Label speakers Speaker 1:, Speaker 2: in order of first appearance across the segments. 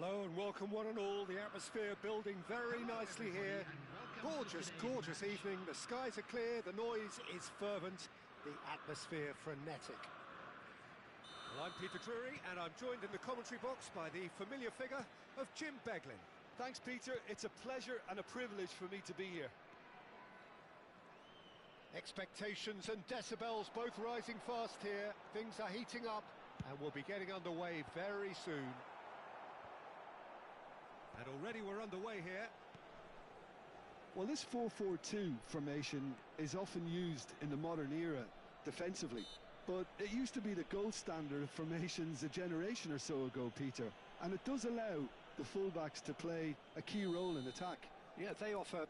Speaker 1: Hello and welcome one and all. The atmosphere building very nicely here. Gorgeous, gorgeous evening. The skies are clear, the noise is fervent, the atmosphere frenetic. Well, I'm Peter Drury and I'm joined in the commentary box by the familiar figure of Jim Beglin.
Speaker 2: Thanks, Peter. It's a pleasure and a privilege for me to be here.
Speaker 1: Expectations and decibels both rising fast here. Things are heating up and we'll be getting underway very soon. And already we're underway here.
Speaker 2: Well, this 4-4-2 formation is often used in the modern era defensively, but it used to be the gold standard of formations a generation or so ago, Peter, and it does allow the fullbacks to play a key role in attack.
Speaker 1: Yeah, they offer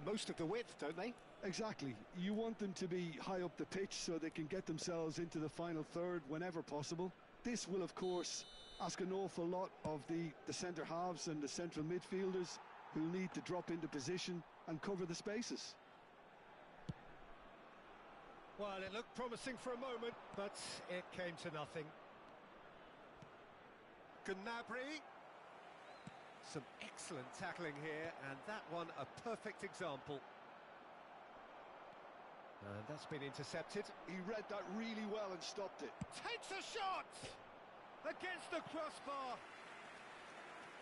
Speaker 1: most of the width, don't they?
Speaker 2: Exactly. You want them to be high up the pitch so they can get themselves into the final third whenever possible. This will, of course, ask an awful lot of the centre halves and the central midfielders, who'll need to drop into position and cover the spaces.
Speaker 1: Well, it looked promising for a moment, but it came to nothing. Gnabry. Some excellent tackling here, and that one a perfect example. And that's been intercepted.
Speaker 2: He read that really well and stopped it.
Speaker 1: Takes a shot! Against the crossbar.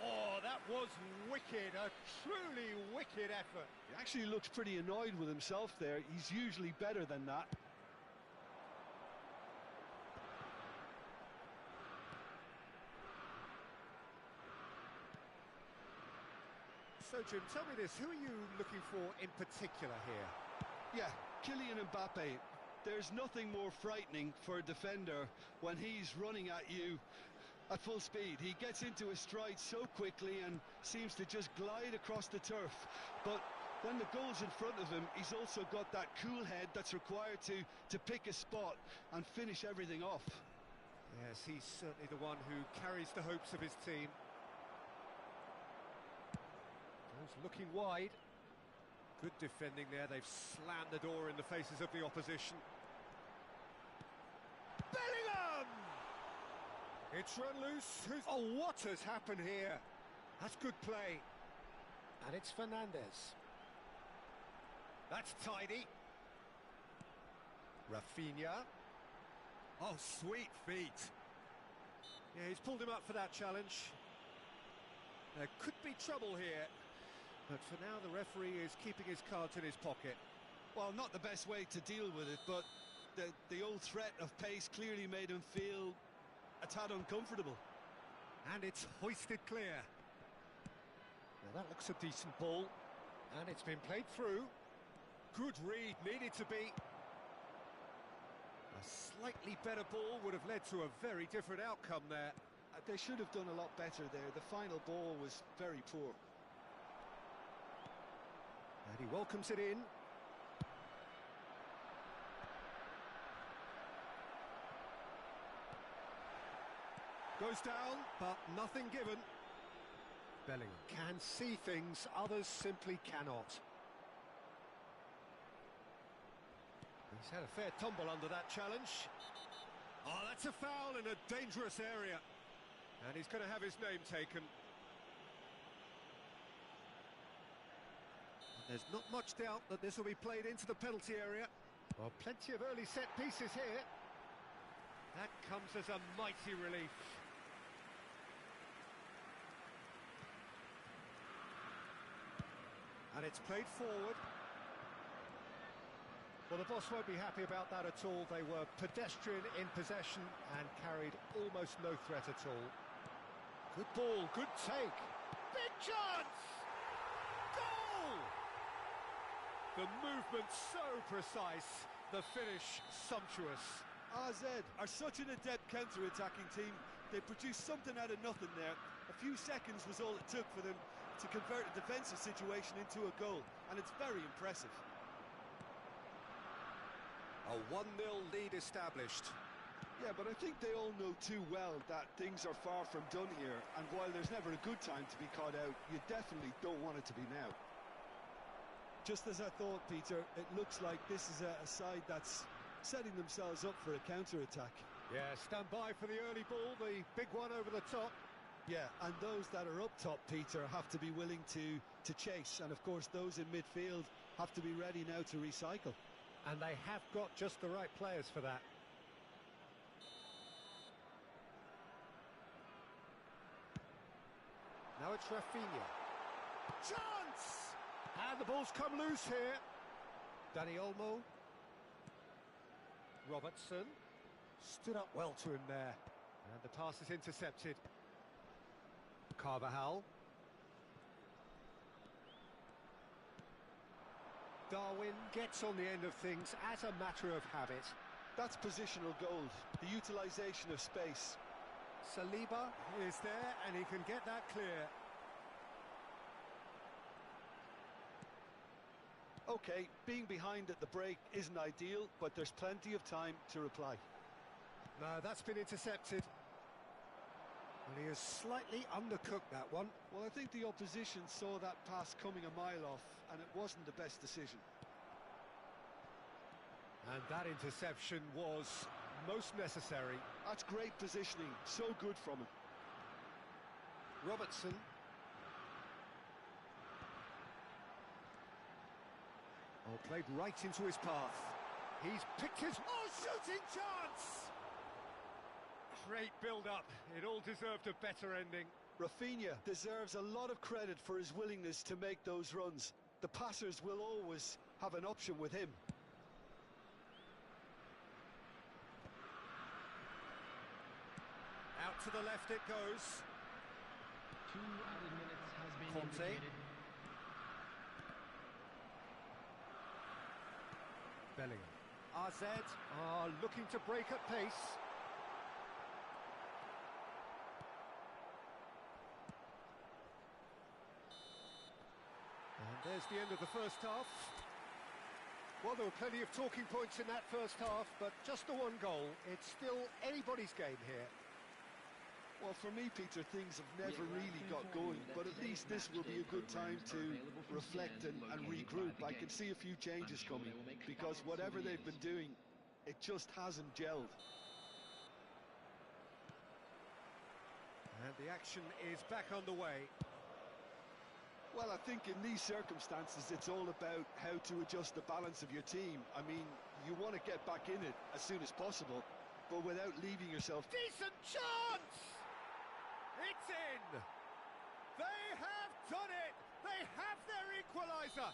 Speaker 1: Oh, that was wicked, a truly wicked effort.
Speaker 2: He actually looks pretty annoyed with himself there. He's usually better than that.
Speaker 1: So, Jim, tell me this, who are you looking for in particular here?
Speaker 2: Yeah, Kylian Mbappe. There's nothing more frightening for a defender when he's running at you at full speed. He gets into his stride so quickly and seems to just glide across the turf. But when the goal's in front of him, he's also got that cool head that's required to pick a spot and finish everything off.
Speaker 1: Yes, he's certainly the one who carries the hopes of his team. Goes looking wide. Good defending there, they've slammed the door in the faces of the opposition. Bellingham! It's run loose. Oh, what has happened here? That's good play. And it's Fernandez. That's tidy. Rafinha. Oh, sweet feet. Yeah, he's pulled him up for that challenge. There could be trouble here. But for now, the referee is keeping his cards in his pocket.
Speaker 2: Well, not the best way to deal with it, but the old threat of pace clearly made him feel a tad uncomfortable.
Speaker 1: And it's hoisted clear. Now that looks a decent ball. And it's been played through. Good read, needed to be. A slightly better ball would have led to a very different outcome there.
Speaker 2: They should have done a lot better there. The final ball was very poor.
Speaker 1: And he welcomes it in. Goes down, but nothing given. Bellingham can see things others simply cannot. He's had a fair tumble under that challenge. Oh, that's a foul in a dangerous area. And he's going to have his name taken. There's not much doubt that this will be played into the penalty area. Well, plenty of early set pieces here. That comes as a mighty relief. And it's played forward. Well, the boss won't be happy about that at all. They were pedestrian in possession and carried almost no threat at all. Good ball, good take. Big chance! Goal! The movement so precise, the finish sumptuous.
Speaker 2: AZ are such an adept counter-attacking team. They produced something out of nothing there. A few seconds was all it took for them to convert a defensive situation into a goal, and it's very impressive.
Speaker 1: A 1-0 lead established.
Speaker 2: Yeah, but I think they all know too well that things are far from done here, and while there's never a good time to be caught out, you definitely don't want it to be now. Just as I thought, Peter, it looks like this is a side that's setting themselves up for a counter-attack.
Speaker 1: Yeah, stand by for the early ball, the big one over the top.
Speaker 2: Yeah, and those that are up top, Peter, have to be willing to chase. And of course, those in midfield have to be ready now to recycle.
Speaker 1: And they have got just the right players for that. Now it's Rafinha. Chance! And the ball's come loose here. Dani Olmo. Robertson. Stood up well to him there. And the pass is intercepted. Carvajal. Darwin gets on the end of things as a matter of habit.
Speaker 2: That's positional gold, the utilisation of space.
Speaker 1: Saliba is there and he can get that clear.
Speaker 2: OK, being behind at the break isn't ideal, but there's plenty of time to reply.
Speaker 1: No, that's been intercepted. Well, he has slightly undercooked that one.
Speaker 2: Well, I think the opposition saw that pass coming a mile off, and it wasn't the best decision.
Speaker 1: And that interception was most necessary.
Speaker 2: That's great positioning, so good from him.
Speaker 1: Robertson. Oh, played right into his path. He's picked his... Oh, shooting chance! Great build-up. It all deserved a better ending.
Speaker 2: Rafinha deserves a lot of credit for his willingness to make those runs. The passers will always have an option with him.
Speaker 1: Out to the left it goes.
Speaker 3: 2 added minutes has been
Speaker 1: Conte.
Speaker 3: indicated.
Speaker 1: Bellingham. RZ are looking to break at pace. And there's the end of the first half. Well, there were plenty of talking points in that first half, but just the one goal. It's still anybody's game here.
Speaker 2: Well, for me, Peter, things have never really got going, but at least this will be a good time to reflect and regroup. I can see a few changes coming, because whatever they've been doing, it just hasn't gelled.
Speaker 1: And the action is back underway.
Speaker 2: Well, I think in these circumstances, it's all about how to adjust the balance of your team. I mean, you want to get back in it as soon as possible, but without leaving yourself...
Speaker 1: Decent chance! It's in! They have done it! They have their equaliser!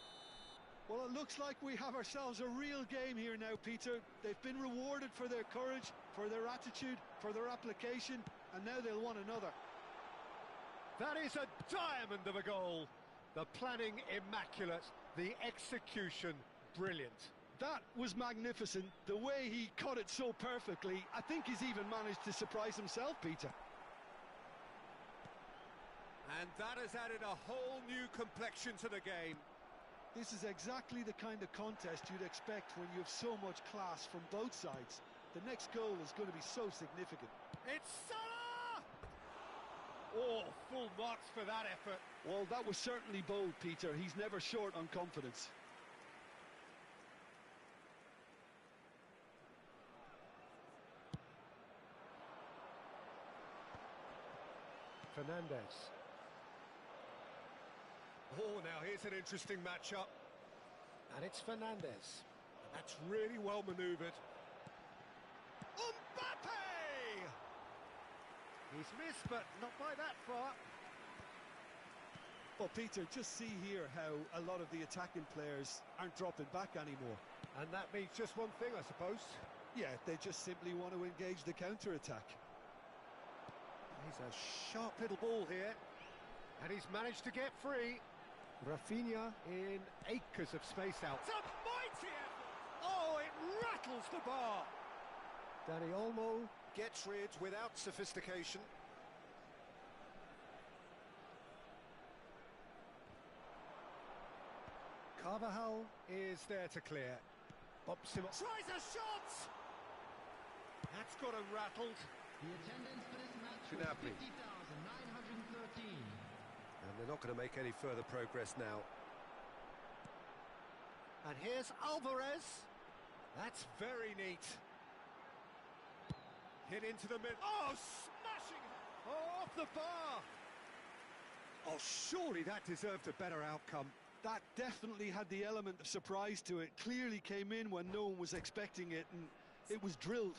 Speaker 2: Well, it looks like we have ourselves a real game here now, Peter. They've been rewarded for their courage, for their attitude, for their application, and now they'll want another.
Speaker 1: That is a diamond of a goal. The planning immaculate, the execution brilliant.
Speaker 2: That was magnificent. The way he cut it so perfectly, I think he's even managed to surprise himself, Peter.
Speaker 1: And that has added a whole new complexion to the game.
Speaker 2: This is exactly the kind of contest you'd expect when you have so much class from both sides. The next goal is going to be so significant.
Speaker 1: It's Salah! Oh, full marks for that effort.
Speaker 2: Well, that was certainly bold, Peter. He's never short on confidence.
Speaker 1: Fernandez. Oh, now here's an interesting matchup. And it's Fernandez. And that's really well manoeuvred. Mbappe! He's missed, but not by that far.
Speaker 2: Well, Peter, just see here how a lot of the attacking players aren't dropping back anymore.
Speaker 1: And that means just one thing, I suppose.
Speaker 2: Yeah, they just simply want to engage the counter-attack.
Speaker 1: He's a sharp little ball here. And he's managed to get free. Rafinha in acres of space out. It's a mighty effort! Oh, it rattles the bar! Dani Olmo gets rid without sophistication. Carvajal is there to clear. Bumps him up. Tries a shot! That's got him rattled.
Speaker 3: The attendance for this match was
Speaker 1: Gnabry.
Speaker 3: 50,913.
Speaker 1: And they're not going to make any further progress now. And here's Alvarez. That's very neat. Hit into the middle. Oh, smashing! Oh, off the bar! Oh, surely that deserved a better outcome.
Speaker 2: That definitely had the element of surprise to it. Clearly came in when no one was expecting it, and it was drilled.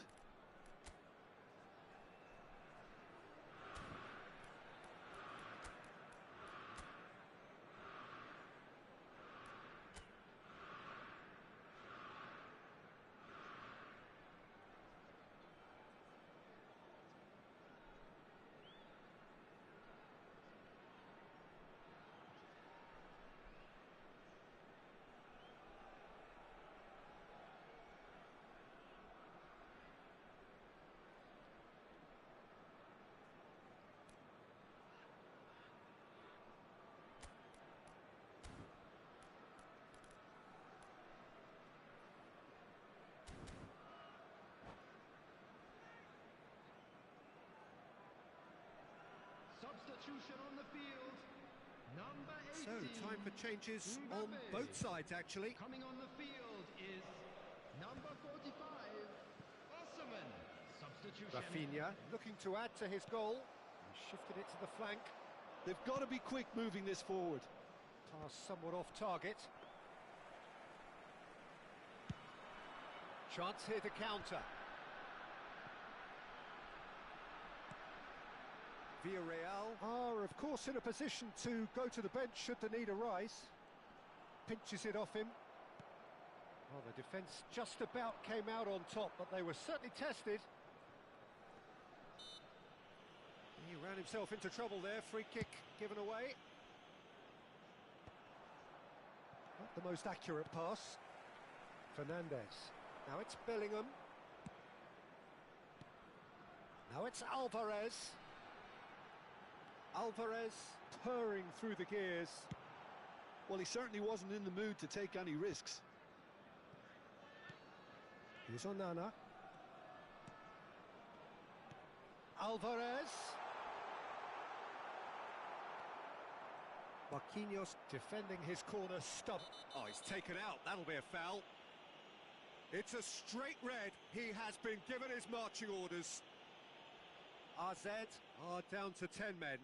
Speaker 3: Substitution on the field. Number 18.
Speaker 1: So, time for changes on
Speaker 3: Mbappe.
Speaker 1: both sides, actually.
Speaker 3: Coming on the field is number 45, Osman. Substitution.
Speaker 1: Rafinha looking to add to his goal. He shifted it to the flank.
Speaker 2: They've got to be quick moving this forward.
Speaker 1: Pass somewhat off target. Chance here to counter. Villarreal are, of course, in a position to go to the bench should the need arise. Pinches it off him. Well, the defence just about came out on top, but they were certainly tested. He ran himself into trouble there. Free kick given away. Not the most accurate pass. Fernandez. Now it's Bellingham. Now it's Alvarez. Alvarez purring through the gears.
Speaker 2: Well, he certainly wasn't in the mood to take any risks.
Speaker 1: Here's Onana. Alvarez. Marquinhos defending his corner stump. Oh, he's taken out. That'll be a foul. It's a straight red. He has been given his marching orders. RZ are down to 10 men.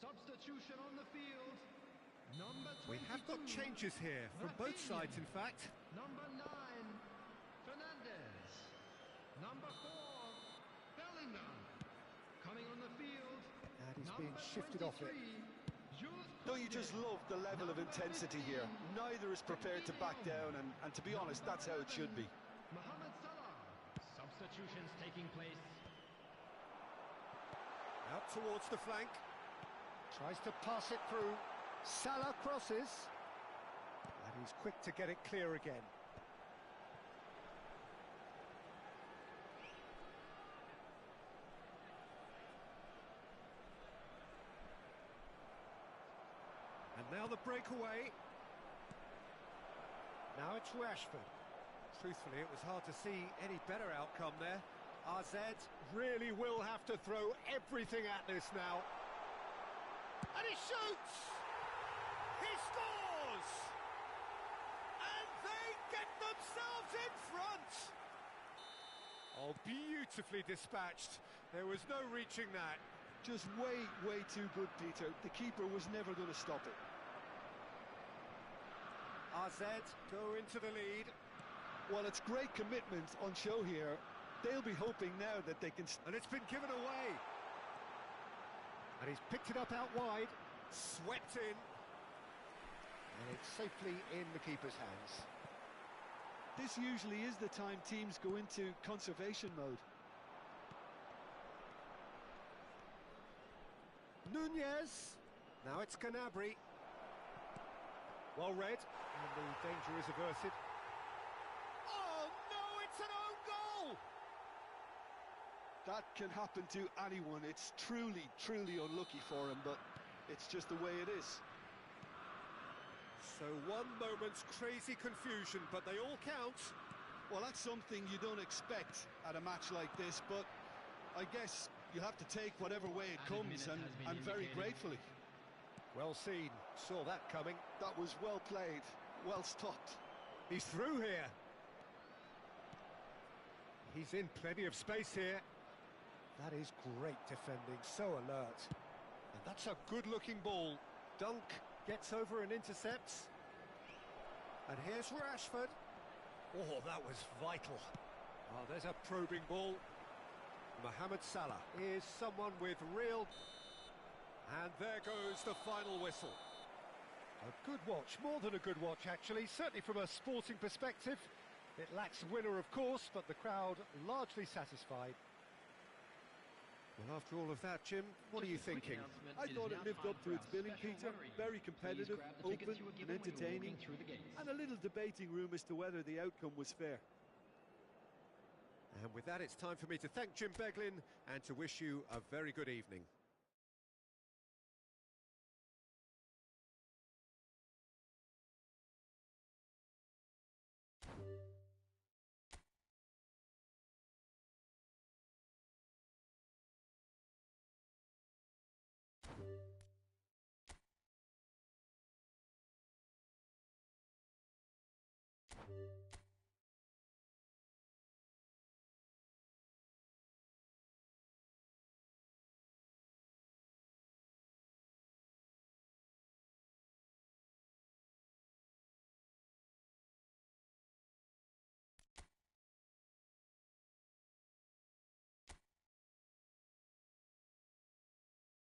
Speaker 3: Substitution on the field. Number 22.
Speaker 1: We have got changes here from both
Speaker 3: Rafinha.
Speaker 1: sides, in fact.
Speaker 3: Number 9, Fernandez. Number 4, Bellingham. Coming on the field.
Speaker 1: And he's
Speaker 3: number
Speaker 1: being shifted off it.
Speaker 3: 23, Jules
Speaker 2: Don't you just
Speaker 3: Koundé.
Speaker 2: love the level of
Speaker 3: Number
Speaker 2: intensity
Speaker 3: 15,
Speaker 2: here? Neither is prepared to back down, and to be honest, that's how it should be.
Speaker 3: Mohamed Salah. Substitutions taking place.
Speaker 1: Out towards the flank. Tries to pass it through. Salah crosses. And he's quick to get it clear again. And now the breakaway. Now it's Rashford. Truthfully, it was hard to see any better outcome there. RZ really will have to throw everything at this now. And he shoots! He scores! And they get themselves in front! Oh, beautifully dispatched. There was no reaching that.
Speaker 2: Just way too good, Peter. The keeper was never going to stop it.
Speaker 1: RZ go into the lead.
Speaker 2: Well, it's great commitment on show here. They'll be hoping now that they can...
Speaker 1: And it's been given away. And he's picked it up out wide. Swept in. And it's safely in the keeper's hands.
Speaker 2: This usually is the time teams go into conservation mode.
Speaker 1: Nunez. Now it's Gnabry. Well read, and the danger is averted. Oh no, it's an own goal!
Speaker 2: That can happen to anyone. It's truly, truly unlucky for him, but it's just the way it is.
Speaker 1: So one moment's crazy confusion, but they all count.
Speaker 2: Well, that's something you don't expect at a match like this, but I guess you have to take whatever way it comes, and very gratefully.
Speaker 1: Well seen, saw that coming.
Speaker 2: That was well played, well stopped.
Speaker 1: He's through here. He's in plenty of space here. That is great defending, so alert. And that's a good-looking ball. Dunk gets over and intercepts. And here's Rashford. Oh, that was vital. Oh, there's a probing ball. Mohamed Salah is someone with real... And there goes the final whistle. A good watch, more than a good watch actually, certainly from a sporting perspective. It lacks winner of course, but the crowd largely satisfied. Well, after all of that, Jim, what are you thinking?
Speaker 4: I thought it lived up to its billing, Peter. Very competitive, open and entertaining, and a little debating room as to whether the outcome was fair.
Speaker 1: And with that, it's time for me to thank Jim Beglin and to wish you a very good evening.